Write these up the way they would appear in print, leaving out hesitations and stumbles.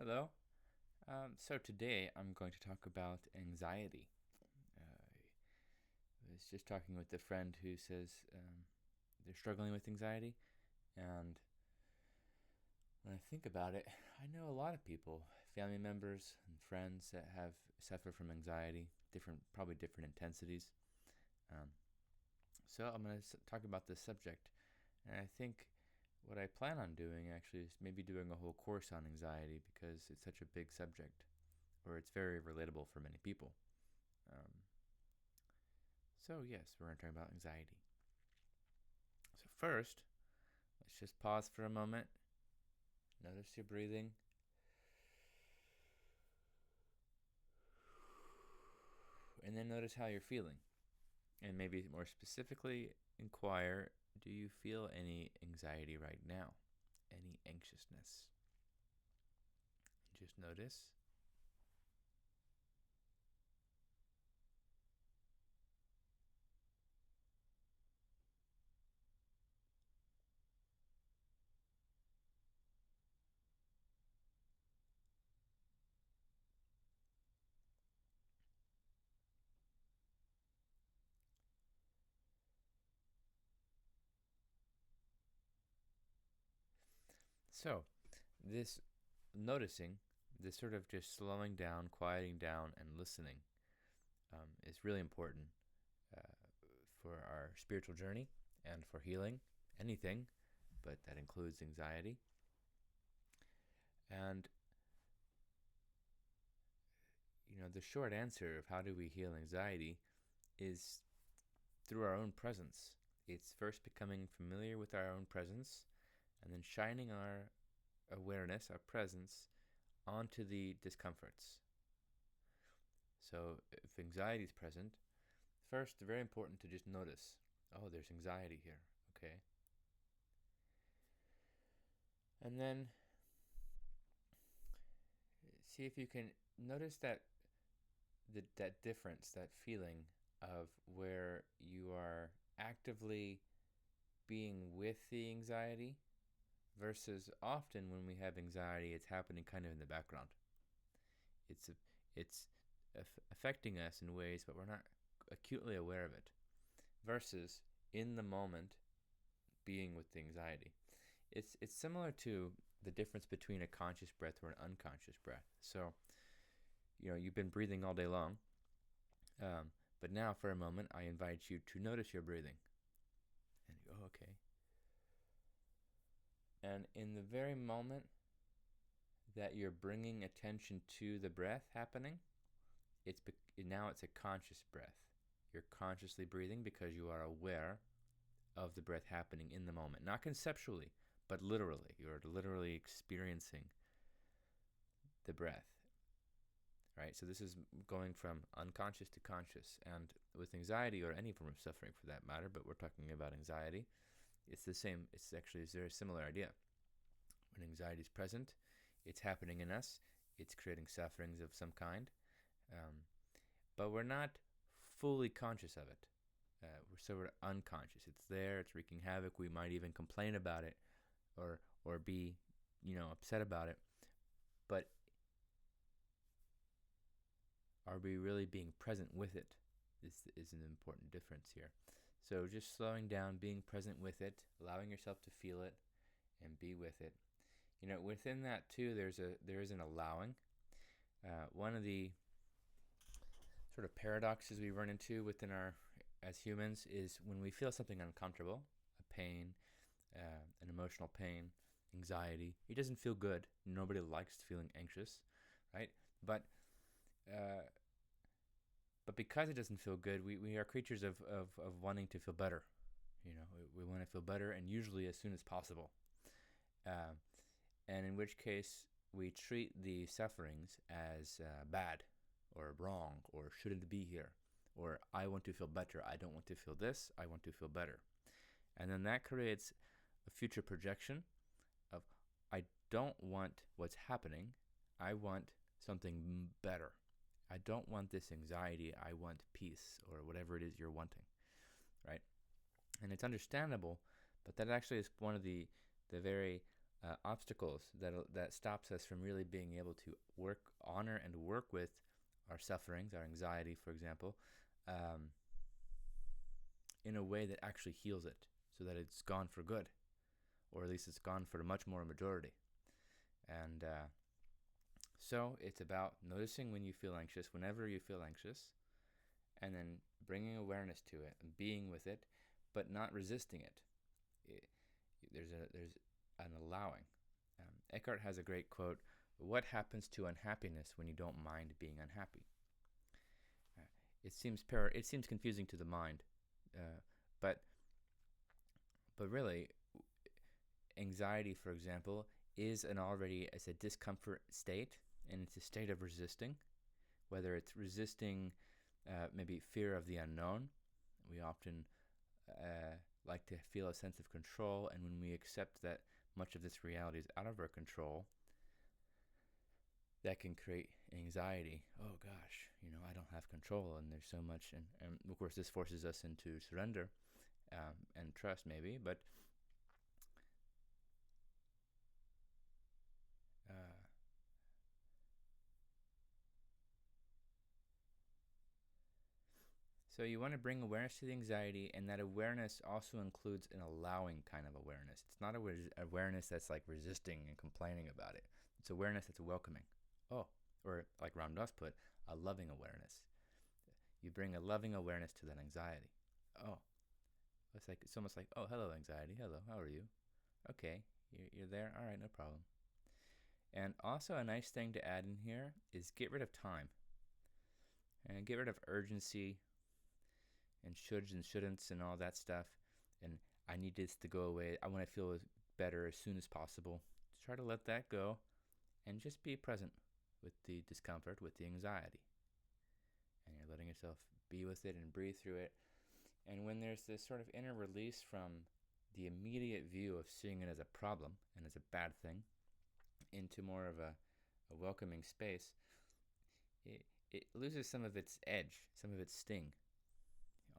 Hello. So today I'm going to talk about anxiety. I was just talking with a friend who says they're struggling with anxiety, and when I think about it, I know a lot of people, family members and friends that have suffered from anxiety, probably different intensities. Um, so I'm going to talk about this subject, and I think what I plan on doing actually is maybe doing a whole course on anxiety because it's such a big subject, or it's very relatable for many people. Um, so, yes, we're going to talk about anxiety. So, first, let's just pause for a moment. Notice your breathing. And then notice how you're feeling. And maybe more specifically, inquire, do you feel any anxiety right now? Any anxiousness? Just notice. So, this noticing, this sort of just slowing down, quieting down, and listening is really important for our spiritual journey and for healing anything, but that includes anxiety. And, the short answer of how do we heal anxiety is through our own presence. It's first becoming familiar with our own presence and then shining our awareness, our presence, onto the discomforts. So if anxiety is present, first, very important to just notice, oh, there's anxiety here, okay? And then see if you can notice that difference, that feeling of where you are actively being with the anxiety versus often when we have anxiety, it's happening kind of in the background. It's affecting us in ways, but we're not acutely aware of it. Versus in the moment, being with the anxiety. It's similar to the difference between a conscious breath or an unconscious breath. So, you've been breathing all day long, but now for a moment, I invite you to notice your breathing. And you go, oh, okay. And in the very moment that you're bringing attention to the breath happening, now it's a conscious breath. You're consciously breathing because you are aware of the breath happening in the moment. Not conceptually, but literally. You're literally experiencing the breath. Right? So this is going from unconscious to conscious. And with anxiety, or any form of suffering for that matter, but we're talking about anxiety, it's the same. It's actually a very similar idea. When anxiety is present, it's happening in us. It's creating sufferings of some kind. But we're not fully conscious of it. We're sort of unconscious. It's there. It's wreaking havoc. We might even complain about it, or be, upset about it. But are we really being present with it? This is an important difference here. So just slowing down, being present with it, allowing yourself to feel it, and be with it. Within that too, there is an allowing. One of the sort of paradoxes we run into as humans is when we feel something uncomfortable, a pain, an emotional pain, anxiety. It doesn't feel good. Nobody likes feeling anxious, right? But because it doesn't feel good, we are creatures of wanting to feel better. We want to feel better, and usually as soon as possible. And in which case, we treat the sufferings as bad or wrong or shouldn't be here. Or I want to feel better. I don't want to feel this. I want to feel better. And then that creates a future projection of I don't want what's happening. I want something better. I don't want this anxiety. I want peace, or whatever it is you're wanting, right? And it's understandable, but that actually is one of the very obstacles that stops us from really being able to honor and work with our sufferings, our anxiety, for example, um, in a way that actually heals it, so that it's gone for good, or at least it's gone for a much more majority. And so it's about noticing when you feel anxious, whenever you feel anxious, and then bringing awareness to it and being with it, but not resisting it. There's an allowing. Eckhart has a great quote: "What happens to unhappiness when you don't mind being unhappy?" It seems confusing to the mind, but really, anxiety, for example, is a discomfort state, and it's a state of resisting. Whether it's resisting maybe fear of the unknown, we often like to feel a sense of control, and when we accept that much of this reality is out of our control, that can create anxiety. Oh gosh, I don't have control, and there's so much, and of course this forces us into surrender and trust, maybe, but so you want to bring awareness to the anxiety, and that awareness also includes an allowing kind of awareness. It's not awareness that's like resisting and complaining about it. It's awareness that's welcoming. Oh, or like Ram Dass put, a loving awareness. You bring a loving awareness to that anxiety. Oh, it's almost like, oh, hello anxiety. Hello, how are you? Okay, you're there. All right, no problem. And also a nice thing to add in here is get rid of time. And get rid of urgency and shoulds and shouldn'ts and all that stuff. And I need this to go away. I want to feel better as soon as possible. Try to let that go and just be present with the discomfort, with the anxiety. And you're letting yourself be with it and breathe through it. And when there's this sort of inner release from the immediate view of seeing it as a problem and as a bad thing into more of a welcoming space, it loses some of its edge, some of its sting.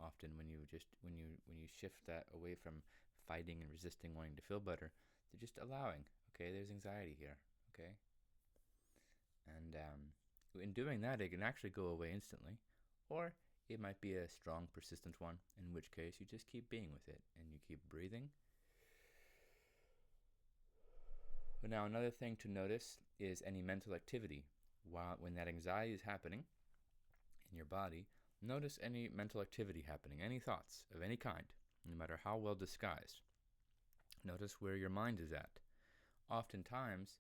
Often when you shift that away from fighting and resisting, wanting to feel better, to just allowing, okay, there's anxiety here, okay? And in doing that, it can actually go away instantly, or it might be a strong, persistent one, in which case you just keep being with it and you keep breathing. But now another thing to notice is any mental activity. When that anxiety is happening in your body, notice any mental activity happening, any thoughts of any kind, no matter how well disguised. Notice where your mind is at. Oftentimes,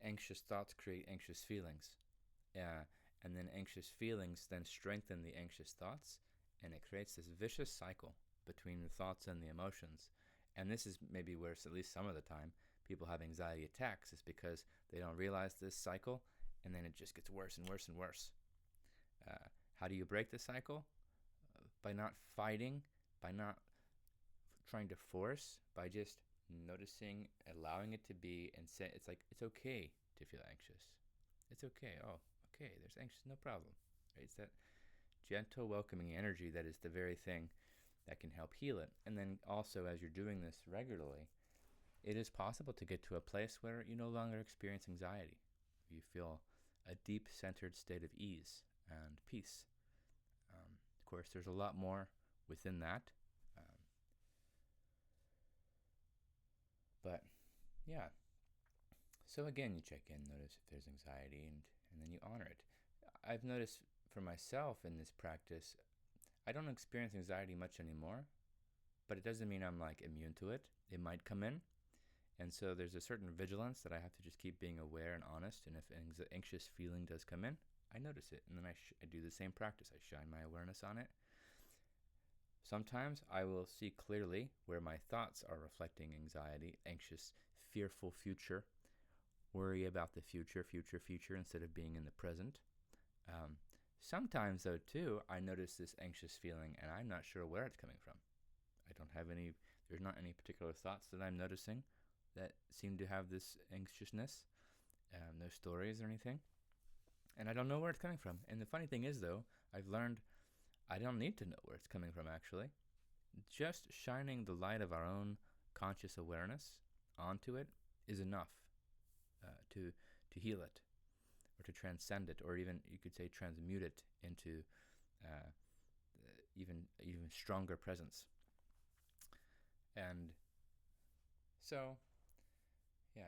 anxious thoughts create anxious feelings. And then anxious feelings then strengthen the anxious thoughts, and it creates this vicious cycle between the thoughts and the emotions. And this is maybe where, at least some of the time, people have anxiety attacks, is because they don't realize this cycle, and then it just gets worse and worse and worse. How do you break the cycle? By not fighting, by not trying to force, by just noticing, allowing it to be, and say, it's okay to feel anxious. It's okay. Oh, okay, there's anxious, no problem. Right? It's that gentle, welcoming energy that is the very thing that can help heal it. And then also, as you're doing this regularly, it is possible to get to a place where you no longer experience anxiety. You feel a deep, centered state of ease and peace. Of course, there's a lot more within that. But yeah. So again, you check in, notice if there's anxiety, and then you honor it. I've noticed for myself in this practice, I don't experience anxiety much anymore, but it doesn't mean I'm like immune to it. It might come in. And so there's a certain vigilance that I have to just keep being aware and honest. And if an anxious feeling does come in, I notice it. And then I do the same practice. I shine my awareness on it. Sometimes I will see clearly where my thoughts are reflecting anxiety, anxious, fearful future, worry about the future, instead of being in the present. Sometimes, though, too, I notice this anxious feeling and I'm not sure where it's coming from. There's not any particular thoughts that I'm noticing that seem to have this anxiousness, no stories or anything. And I don't know where it's coming from. And the funny thing is, though, I've learned I don't need to know where it's coming from, actually. Just shining the light of our own conscious awareness onto it is enough to heal it, or to transcend it, or even you could say transmute it into uh, even stronger presence. And so, yeah,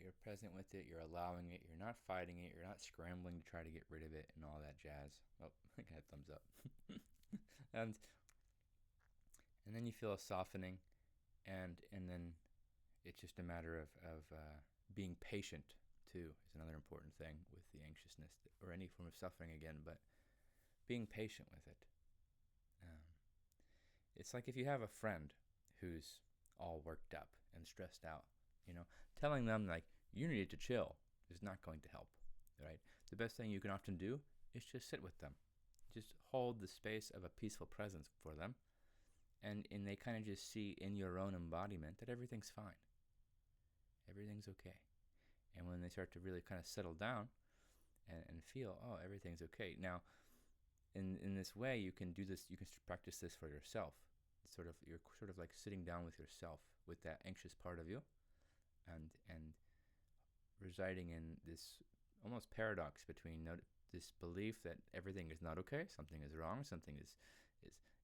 you're present with it. You're allowing it. You're not fighting it. You're not scrambling to try to get rid of it and all that jazz. Oh, I got a thumbs up. and and then you feel a softening, and then it's just a matter of being patient too is another important thing with the anxiousness or any form of suffering again. But being patient with it. Um, it's like if you have a friend who's all worked up and stressed out, telling them like you need to chill is not going to help, right? The best thing you can often do is just sit with them, just hold the space of a peaceful presence for them, and they kind of just see in your own embodiment that everything's fine, everything's okay. And when they start to really kind of settle down and feel, oh, everything's okay. Now, in this way, you can do this. You can practice this for yourself. You're sort of like sitting down with yourself, with that anxious part of you, and residing in this almost paradox between this belief that everything is not okay, something is wrong, something is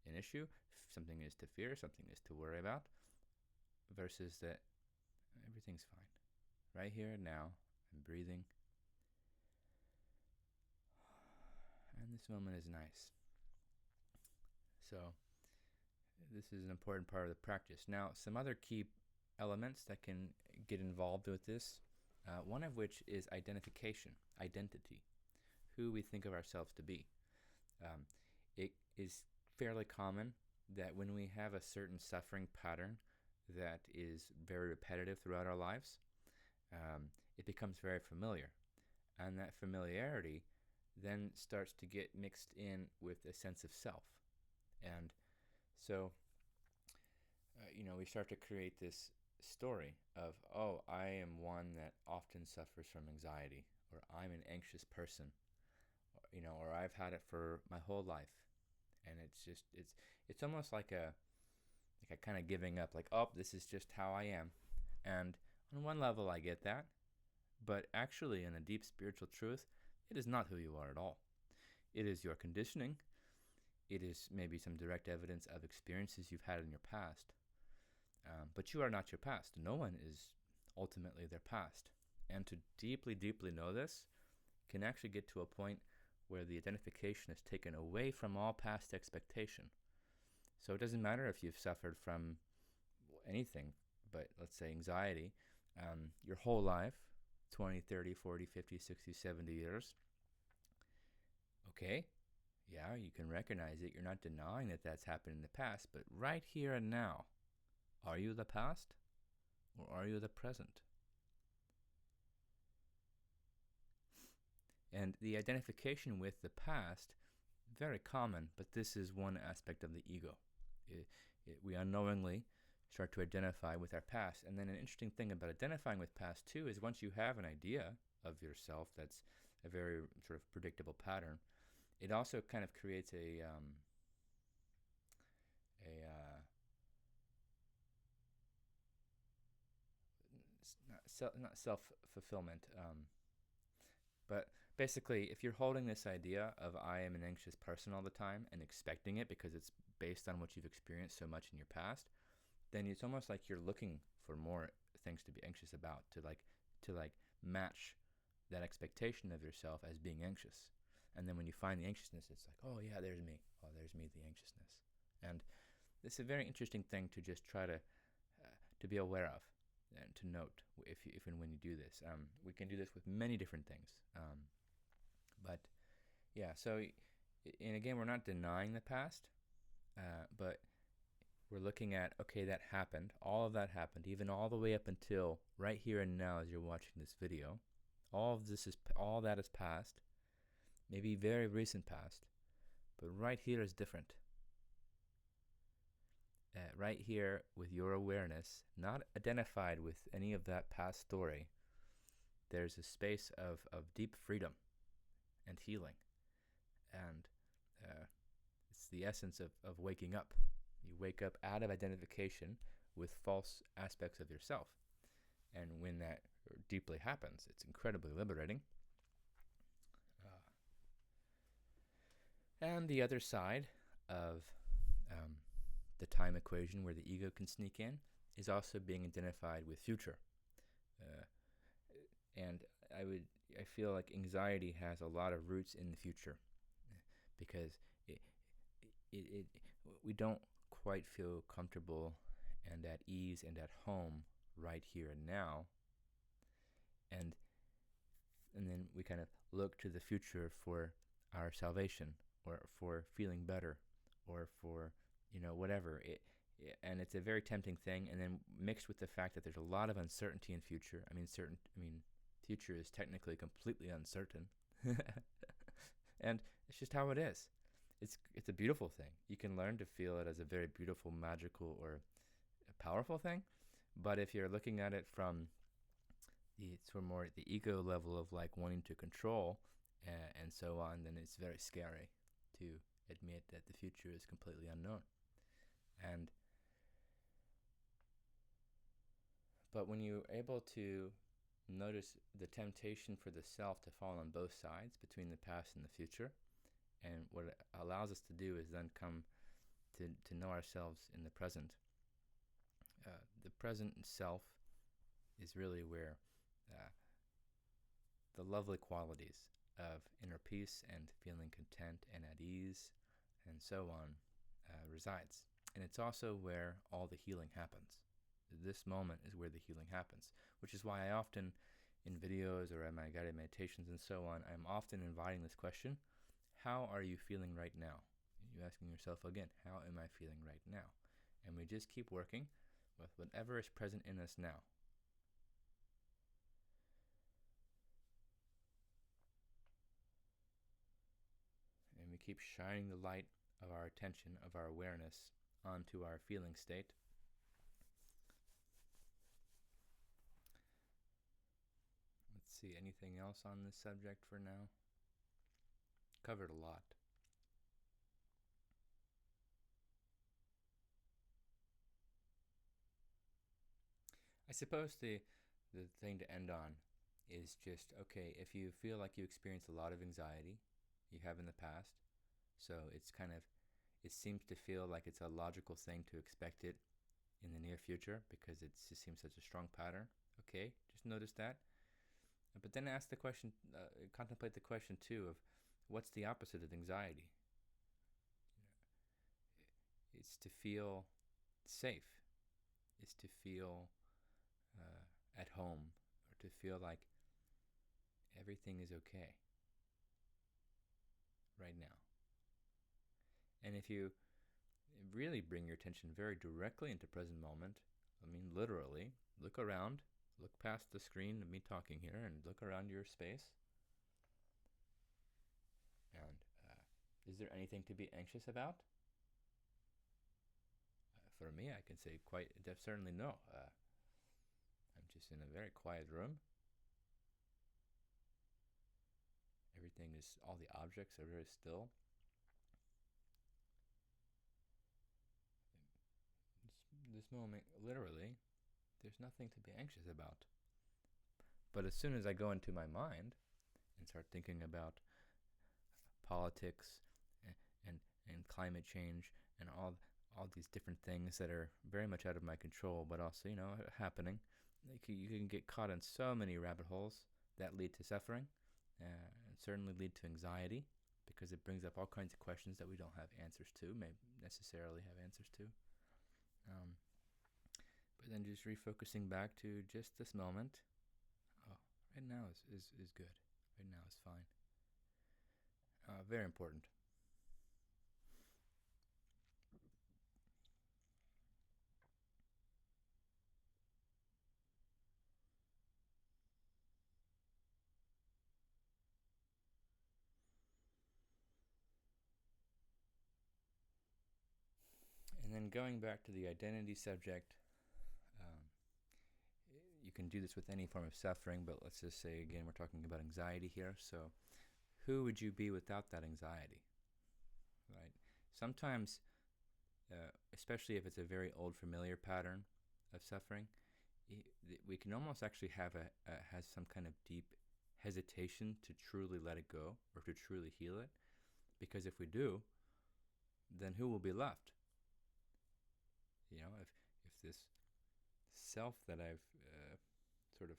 an issue, something is to fear, something is to worry about, versus that everything's fine, right here and now. I'm breathing, and this moment is nice. So this is an important part of the practice. Now, some other key elements that can get involved with this, one of which is identity, who we think of ourselves to be. It is fairly common that when we have a certain suffering pattern that is very repetitive throughout our lives, it becomes very familiar. And that familiarity then starts to get mixed in with a sense of self. And so, we start to create this story of, oh, I am one that often suffers from anxiety, or I'm an anxious person, or I've had it for my whole life. And it's almost like a kind of giving up, like, oh, this is just how I am. And on one level, I get that. But actually, in a deep spiritual truth, it is not who you are at all. It is your conditioning. It is maybe some direct evidence of experiences you've had in your past. But you are not your past. No one is ultimately their past. And to deeply, deeply know this can actually get to a point where the identification is taken away from all past expectation. So it doesn't matter if you've suffered from anything, but let's say anxiety, your whole life, 20, 30, 40, 50, 60, 70 years. Okay, yeah, you can recognize it. You're not denying that that's happened in the past, but right here and now, are you the past or are you the present? And the identification with the past, very common, but this is one aspect of the ego. We unknowingly start to identify with our past. And then an interesting thing about identifying with past too is once you have an idea of yourself that's a very sort of predictable pattern, it also kind of creates not self-fulfillment, but basically, if you're holding this idea of I am an anxious person all the time and expecting it because it's based on what you've experienced so much in your past, then it's almost like you're looking for more things to be anxious about, to match that expectation of yourself as being anxious. And then when you find the anxiousness, it's like, oh yeah, there's me. Oh, there's me, the anxiousness. And this is a very interesting thing to just try to be aware of and to note if and when you do this. We can do this with many different things. But yeah, so, and again, we're not denying the past, but we're looking at, okay, that happened. All of that happened, even all the way up until right here and now as you're watching this video. All that is past, maybe very recent past, but right here is different. Right here with your awareness, not identified with any of that past story, there's a space of deep freedom and healing. And it's the essence of waking up. You wake up out of identification with false aspects of yourself. And when that deeply happens, it's incredibly liberating. And the other side of um, the time equation where the ego can sneak in is also being identified with future. Uh, and I feel like anxiety has a lot of roots in the future because it we don't quite feel comfortable and at ease and at home right here and now. And then we kind of look to the future for our salvation or for feeling better or for whatever and it's a very tempting thing. And then mixed with the fact that there's a lot of uncertainty in future. Future is technically completely uncertain. And it's just how it is. It's a beautiful thing. You can learn to feel it as a very beautiful, magical, or a powerful thing. But if you're looking at it from the sort of more the ego level of like wanting to control and so on, then it's very scary to admit that the future is completely unknown. But when you're able to notice the temptation for the self to fall on both sides between the past and the future, and what it allows us to do is then come to know ourselves in the present. The present self is really where the lovely qualities of inner peace and feeling content and at ease and so on resides. And it's also where all the healing happens. This moment is where the healing happens, which is why I often, in videos or in my guided meditations and so on, I'm often inviting this question: how are you feeling right now? You asking yourself again, how am I feeling right now? And we just keep working with whatever is present in us now. And we keep shining the light of our attention, of our awareness, onto our feeling state. Let's see, anything else on this subject for now? Covered a lot. I suppose the thing to end on is just, okay, if you feel like you experience a lot of anxiety, you have in the past, so it seems to feel like it's a logical thing to expect it in the near future because it just seems such a strong pattern. Okay, just notice that. But then ask the question, contemplate the question too of what's the opposite of anxiety? It's to feel safe. It's to feel at home, or to feel like everything is okay right now. And if you really bring your attention very directly into present moment, literally, look around, look past the screen of me talking here and look around your space. And is there anything to be anxious about? For me, I can say certainly no. I'm just in a very quiet room. All the objects are very still. This moment, literally, there's nothing to be anxious about. But as soon as I go into my mind and start thinking about politics and climate change and all these different things that are very much out of my control, but also happening, you can get caught in so many rabbit holes that lead to suffering, and certainly lead to anxiety, because it brings up all kinds of questions that we don't have answers to, may necessarily have answers to. But then just refocusing back to just this moment. Oh, right now is good. Right now is fine. Very important. And then going back to the identity subject, you can do this with any form of suffering, but let's just say again we're talking about anxiety here. So who would you be without that anxiety? Right? Sometimes, especially if it's a very old familiar pattern of suffering, we can almost actually have has some kind of deep hesitation to truly let it go or to truly heal it, because if we do, then who will be left? If this self that I've sort of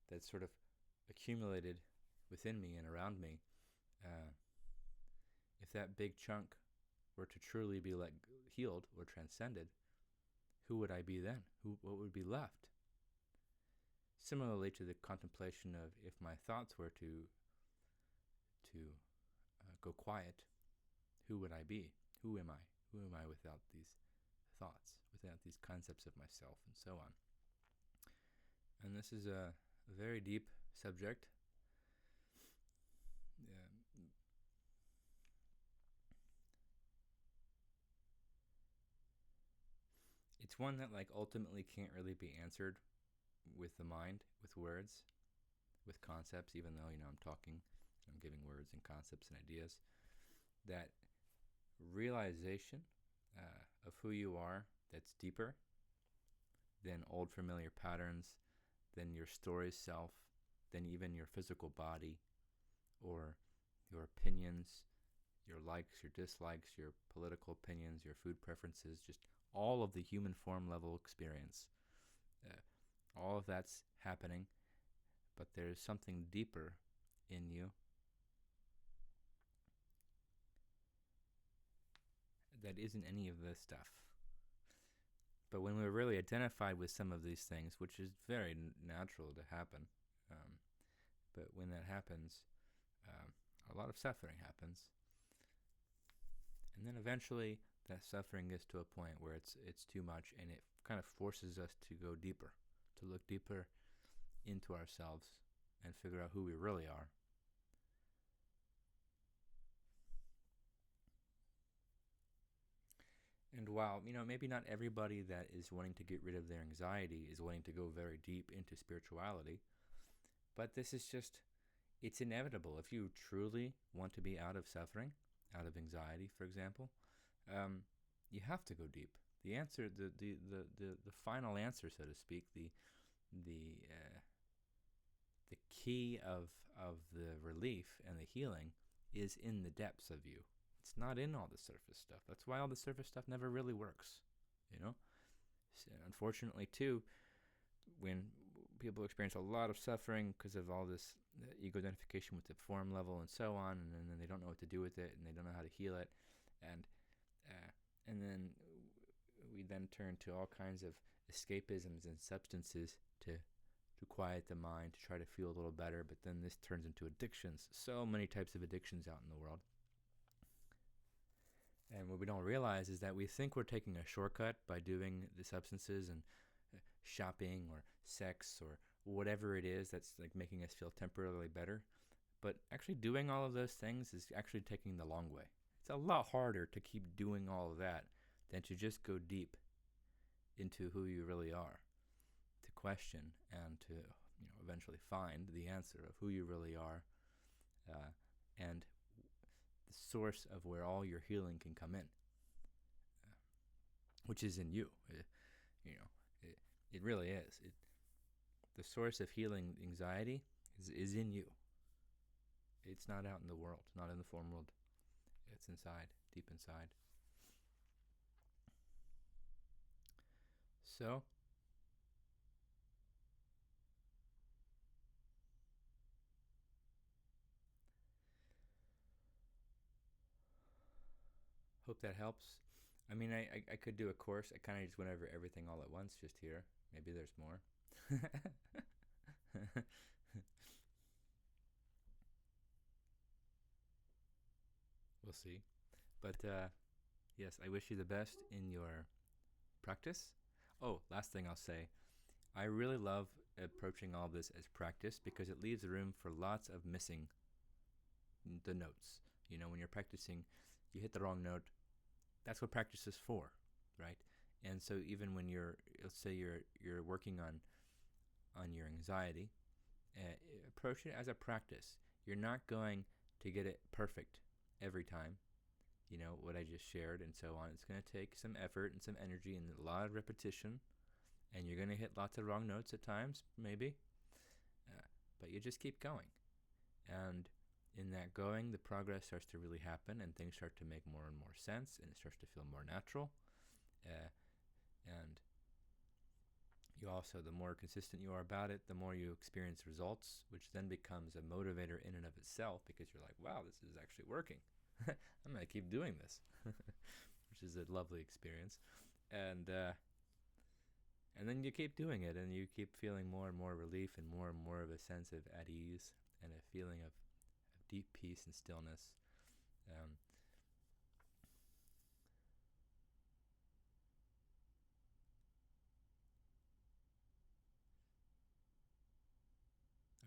that's sort of accumulated within me and around me, uh, if that big chunk were to truly be healed or transcended, who would I be then? What would be left? Similarly to the contemplation of if my thoughts were to go quiet, who would I be? Who am I? Who am I without these thoughts, without these concepts of myself, and so on? And this is a very deep subject. It's one that ultimately can't really be answered with the mind, with words, with concepts, even though I'm talking, I'm giving words and concepts and ideas. That realization of who you are that's deeper than old familiar patterns, than your story's self, than even your physical body, or your opinions, your likes, your dislikes, your political opinions, your food preferences, just all of the human form level experience. All of that's happening, but there's something deeper in you that isn't any of this stuff. But when we're really identified with some of these things, which is very natural to happen, but when that happens, a lot of suffering happens. And then eventually that suffering gets to a point where it's too much, and it kind of forces us to go deeper, to look deeper into ourselves and figure out who we really are. And while, maybe not everybody that is wanting to get rid of their anxiety is wanting to go very deep into spirituality, but this is just, it's inevitable. If you truly want to be out of suffering, out of anxiety, for example, you have to go deep. The answer, the final answer, so to speak, the key of the relief and the healing is in the depths of you. It's not in all the surface stuff. That's why all the surface stuff never really works, Unfortunately, too, when people experience a lot of suffering because of all this ego identification with the form level and so on, and then they don't know what to do with it, and they don't know how to heal it, and then we then turn to all kinds of escapisms and substances to quiet the mind, to try to feel a little better, but then this turns into addictions. So many types of addictions out in the world. And what we don't realize is that we think we're taking a shortcut by doing the substances and shopping or sex or whatever it is that's making us feel temporarily better. But actually doing all of those things is actually taking the long way. It's a lot harder to keep doing all of that than to just go deep into who you really are, to question and to eventually find the answer of who you really are, and the source of where all your healing can come in, which is in you. It really is. The source of healing anxiety is in you. It's not out in the world, not in the form world. It's inside, deep inside. So, hope that helps. I mean, I could do a course. I kind of just went over everything all at once just here. Maybe there's more. We'll see. But yes, I wish you the best in your practice. Oh, last thing I'll say. I really love approaching all this as practice because it leaves room for lots of missing the notes. When you're practicing, you hit the wrong note. That's what practice is for, right? And so even when let's say you're working on your anxiety, approach it as a practice. You're not going to get it perfect every time, what I just shared and so on. It's going to take some effort and some energy and a lot of repetition And you're going to hit lots of wrong notes at times, maybe. But you just keep going. And in that going, the progress starts to really happen, and things start to make more and more sense, and it starts to feel more natural. And you also, the more consistent you are about it, the more you experience results, which then becomes a motivator in and of itself, because you're like, wow, this is actually working. I'm going to keep doing this, which is a lovely experience. And then you keep doing it, and you keep feeling more and more relief and more of a sense of at ease and a feeling of deep peace and stillness.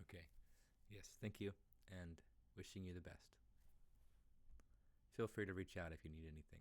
Okay. Yes, thank you, and wishing you the best. Feel free to reach out if you need anything.